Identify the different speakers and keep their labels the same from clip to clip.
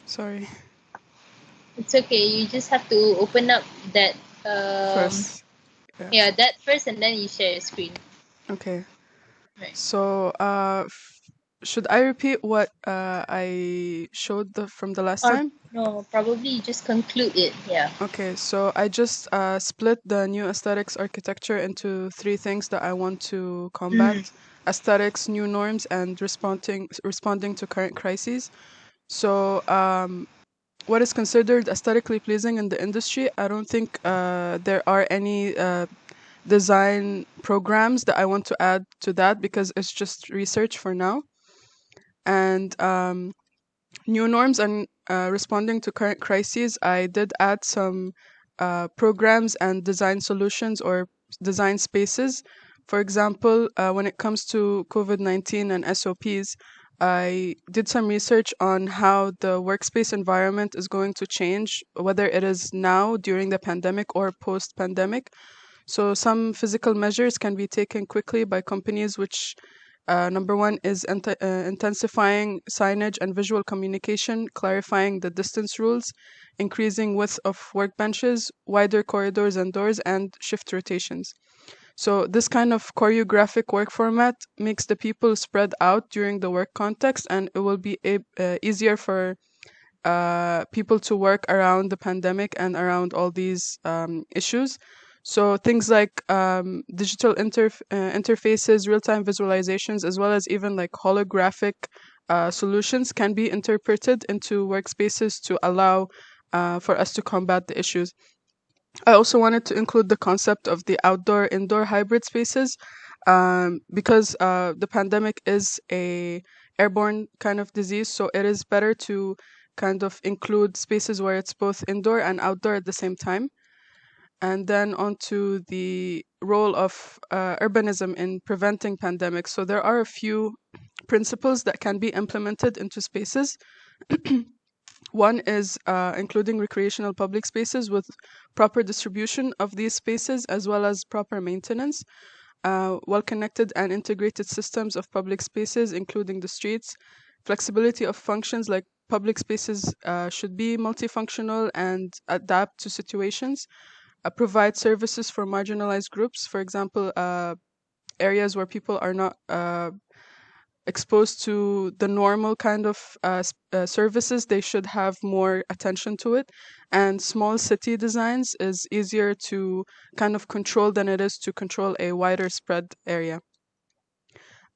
Speaker 1: Sorry.
Speaker 2: It's okay. You just have to open up that
Speaker 1: First. Yeah.
Speaker 2: yeah, that first, and then you share your screen.
Speaker 1: Okay.
Speaker 2: Right.
Speaker 1: So, should I repeat what I showed from the last
Speaker 2: Or
Speaker 1: time?
Speaker 2: no, probably you just conclude it. Yeah.
Speaker 1: Okay, so I just split the new aesthetics architecture into three things that I want to combat:
Speaker 2: Mm.
Speaker 1: aesthetics, new norms, and responding to current crises. So, what is considered aesthetically pleasing in the industry? I don't think there are any design programs that I want to add to that because it's just research for now. And new norms and responding to current crises, I did add some programs and design solutions or design spaces. For example, when it comes to COVID-19 and SOPs, I did some research on how the workspace environment is going to change, whether it is now during the pandemic or post pandemic. So, some physical measures can be taken quickly by companies, which number one is intensifying signage and visual communication, clarifying the distance rules, increasing width of workbenches, wider corridors and doors, and shift rotations. So, this kind of choreographic work format makes the people spread out during the work context, and it will be easier for people to work around the pandemic and around all these issues. So things like digital interfaces, real-time visualizations, as well as even like holographic solutions can be interpreted into workspaces to allow for us to combat the issues. I also wanted to include the concept of the outdoor-indoor hybrid spaces because the pandemic is a airborne kind of disease, so it is better to kind of include spaces where it's both indoor and outdoor at the same time. And then onto the role of urbanism in preventing pandemics. So there are a few principles that can be implemented into spaces. One is including recreational public spaces with proper distribution of these spaces as well as proper maintenance, well connected and integrated systems of public spaces, including the streets, flexibility of functions like public spaces should be multifunctional and adapt to situations, provide services for marginalized groups, for example, areas where people are not exposed to the normal kind of services, they should have more attention to it. And small city designs is easier to kind of control than it is to control a wider spread area.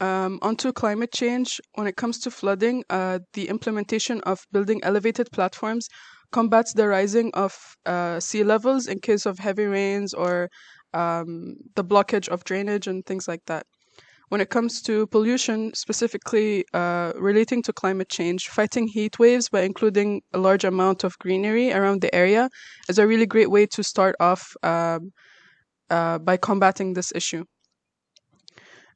Speaker 1: Onto climate change, when it comes to flooding, the implementation of building elevated platforms combats the rising of sea levels in case of heavy rains or the blockage of drainage and things like that. When it comes to pollution, specifically relating to climate change, fighting heat waves by including a large amount of greenery around the area is a really great way to start off by combating this issue.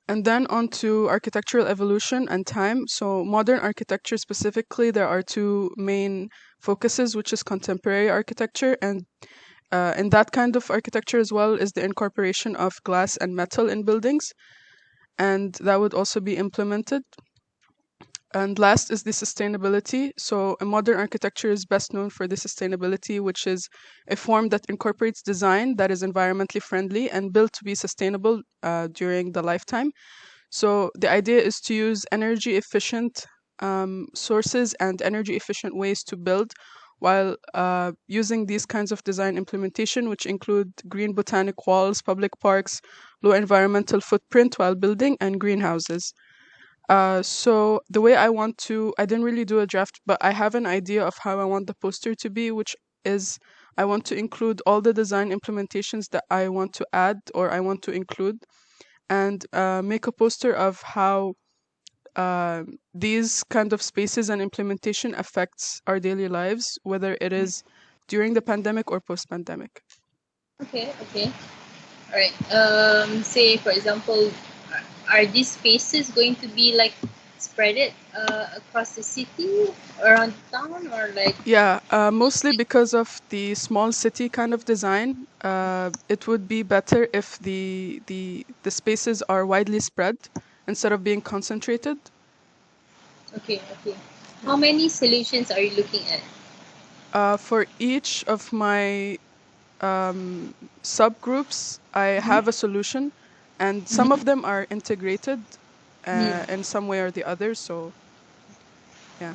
Speaker 1: And then on to architectural evolution and time. So, modern architecture specifically, there are two main focuses, which is contemporary architecture. And in that kind of architecture as well is the incorporation of glass and metal in buildings. And that would also be implemented. And last is the sustainability. So, a modern architecture is best known for the sustainability, which is a form that incorporates design that is environmentally friendly and built to be sustainable during the lifetime. So the idea is to use energy efficient sources and energy efficient ways to build while using these kinds of design implementation, which include green botanic walls, public parks, low environmental footprint while building, and greenhouses. So the way I didn't really do a draft, but I have an idea of how I want the poster to be, which is I want to include all the design implementations that I want to add or I want to include and make a poster of how these kind of spaces and implementation affects our daily lives, whether it is during the pandemic or post-pandemic.
Speaker 2: Okay. Okay. All right. Say for example, are these spaces going to be like spread it across the city, around town, or like
Speaker 1: Yeah, mostly because of the small city kind of design. It would be better if the spaces are widely spread instead of being concentrated.
Speaker 2: okay, okay. How many solutions are you looking at?
Speaker 1: For each of my subgroups, I have a solution, and some of them are integrated in some way or the other. So, yeah.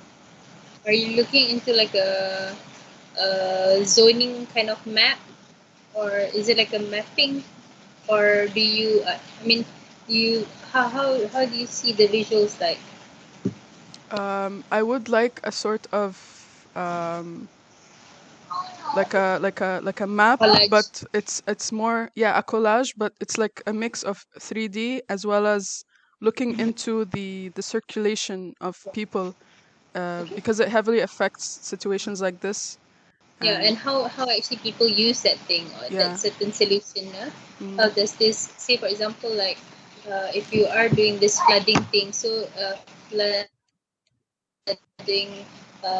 Speaker 2: Are you looking into like a zoning kind of map, or is it like a mapping, or do you? I mean, you how do you see the visuals like?
Speaker 1: I would like a sort of like a map,
Speaker 2: Collage.
Speaker 1: but it's more, yeah, a collage, but it's like a mix of 3D as well as looking into the circulation of people, because it heavily affects situations like this.
Speaker 2: Yeah,
Speaker 1: And
Speaker 2: and how actually people use that thing or that
Speaker 1: yeah.
Speaker 2: certain solution. How
Speaker 1: Mm,
Speaker 2: does this, say for example, like if you are doing this flooding thing, so flooding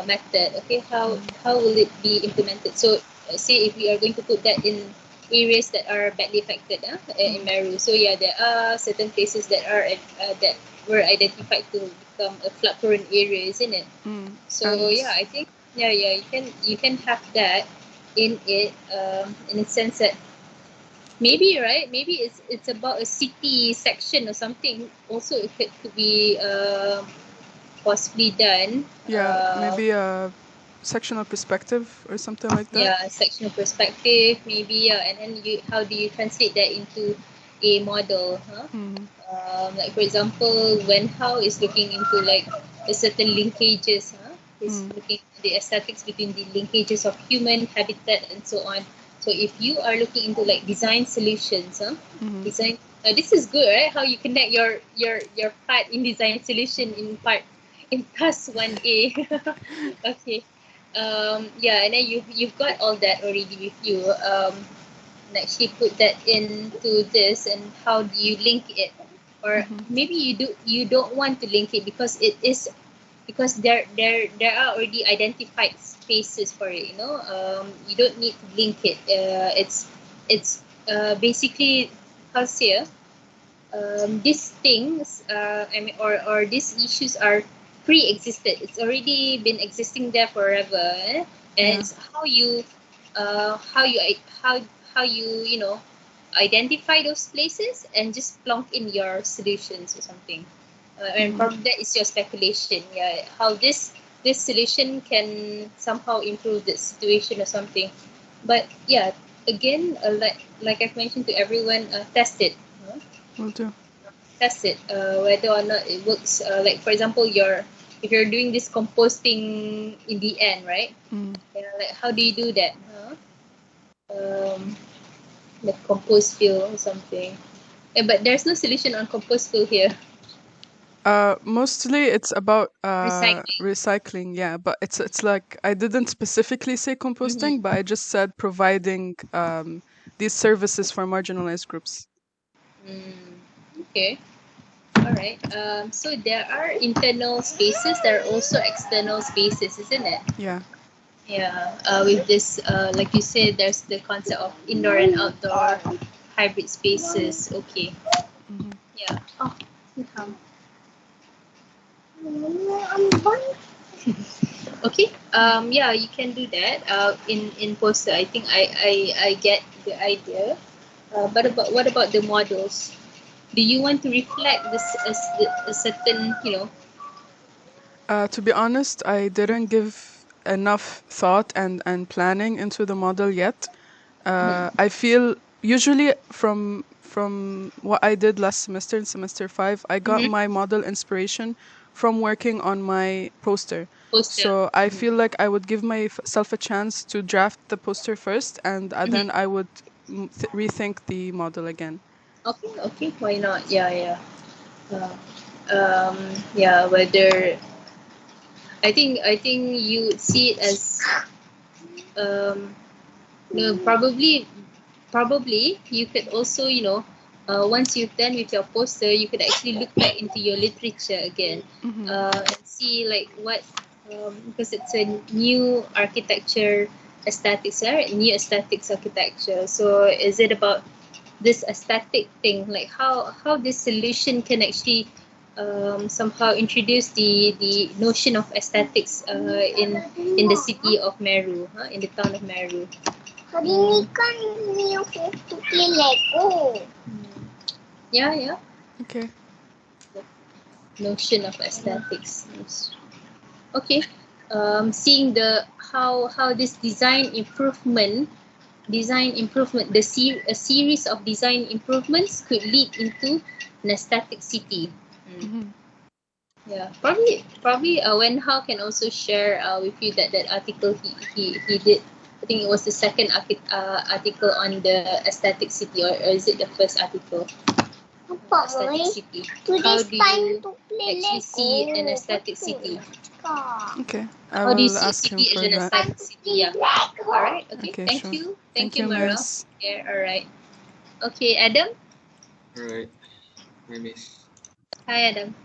Speaker 2: method, okay,
Speaker 1: mm,
Speaker 2: how will it be implemented? So say if we are going to put that in areas that are badly affected in
Speaker 1: mm,
Speaker 2: Meru, so yeah, there are certain places that are that were identified to become a flood prone area, isn't it?
Speaker 1: mm.
Speaker 2: So
Speaker 1: And
Speaker 2: yeah, I think yeah you can have that in it, in a sense that maybe, right, maybe it's about a city section or something. Also, it could be possibly done.
Speaker 1: yeah, maybe a sectional perspective or something like that.
Speaker 2: Yeah, sectional perspective maybe, and then you, how do you translate that into a model,
Speaker 1: Mm,
Speaker 2: like for example, when how is looking into like a certain linkages, is
Speaker 1: mm,
Speaker 2: looking at the aesthetics between the linkages of human habitat and so on. So if you are looking into like design solutions,
Speaker 1: mm,
Speaker 2: design, this is good, right? How you connect your part in design solution in part in task 1A. Okay. Yeah, and then you've got all that already with you. And actually put that into this, and how do you link it? Or
Speaker 1: mm,
Speaker 2: maybe you don't want to link it because it is, because there are already identified spaces for it, you don't need to link it. It's basically, how to say, these things, I mean, or these issues are pre-existed. It's already been existing there forever, and
Speaker 1: yeah.
Speaker 2: it's how you, how you, how you, identify those places and just plonk in your solutions or something. And
Speaker 1: Mm,
Speaker 2: probably that is your speculation. Yeah, how this solution can somehow improve the situation or something. But yeah, again, like I've mentioned to everyone, test it.
Speaker 1: will do.
Speaker 2: Test it, whether or not it works. Like for example, if you're doing this composting in the end, right?
Speaker 1: Mm.
Speaker 2: Yeah, like how do you do that? Um, like compost field or something. Yeah, but there's no solution on compost field here.
Speaker 1: Mostly it's about
Speaker 2: Recycling.
Speaker 1: recycling, yeah, but it's like I didn't specifically say composting, but
Speaker 2: Mm-hmm.
Speaker 1: I just said providing these services for marginalized groups.
Speaker 2: Okay. All right. So there are internal spaces. There are also external spaces, isn't it?
Speaker 1: Yeah.
Speaker 2: Yeah. With this, like you said, there's the concept of indoor and outdoor hybrid spaces. Okay.
Speaker 1: Hmm.
Speaker 2: Yeah. Oh, I'm fine. Okay. Yeah, you can do that. In poster, I think I get the idea. But about what about the models? Do you want to reflect this as a certain,
Speaker 1: To be honest, I didn't give enough thought and planning into the model yet. I feel usually from what I did last semester in semester 5, I got
Speaker 2: mm-hmm,
Speaker 1: my model inspiration from working on my poster.
Speaker 2: poster?
Speaker 1: So I
Speaker 2: Mm-hmm.
Speaker 1: feel like I would give myself a chance to draft the poster first, and then
Speaker 2: Mm-hmm.
Speaker 1: I would rethink the model again.
Speaker 2: Okay, okay, why not? Yeah, yeah. Uh, yeah, whether I think you would see it as, um, no, probably you could also, once you've done with your poster, you could actually look back into your literature again,
Speaker 1: Hmm.
Speaker 2: and see like what, because it's a new architecture aesthetics, right? New aesthetics architecture. So is it about this aesthetic thing, like how this solution can actually somehow introduce the notion of aesthetics in the city of Meru, in the town of Meru.
Speaker 3: Hari ni kan we have to play Lego.
Speaker 2: Yeah.
Speaker 1: Okay.
Speaker 2: Notion of aesthetics. Okay. Seeing how this design improvement, a series of design improvements could lead into an aesthetic city.
Speaker 1: Mhm.
Speaker 2: Yeah, probably Wen Hao can also share with you that article he did. I think it was the second article on the aesthetic city, or is it the first article?
Speaker 3: Apa?
Speaker 2: Aesthetic city. How
Speaker 3: Today's
Speaker 2: do
Speaker 3: time
Speaker 2: you
Speaker 3: to play
Speaker 2: actually
Speaker 3: Lego.
Speaker 2: see an aesthetic city?
Speaker 1: Okay. I
Speaker 2: How do you
Speaker 1: will
Speaker 2: see a
Speaker 1: ask him
Speaker 2: city as
Speaker 1: for
Speaker 2: an
Speaker 1: that.
Speaker 2: aesthetic city? Yeah. All right. Okay.
Speaker 1: Okay,
Speaker 2: Thank
Speaker 1: sure.
Speaker 2: you.
Speaker 1: Thank
Speaker 2: Thank you,
Speaker 1: you,
Speaker 2: Mara.
Speaker 1: Miss.
Speaker 2: Yeah. All right. Okay, Adam.
Speaker 4: Alright. My miss.
Speaker 2: Hi, Adam.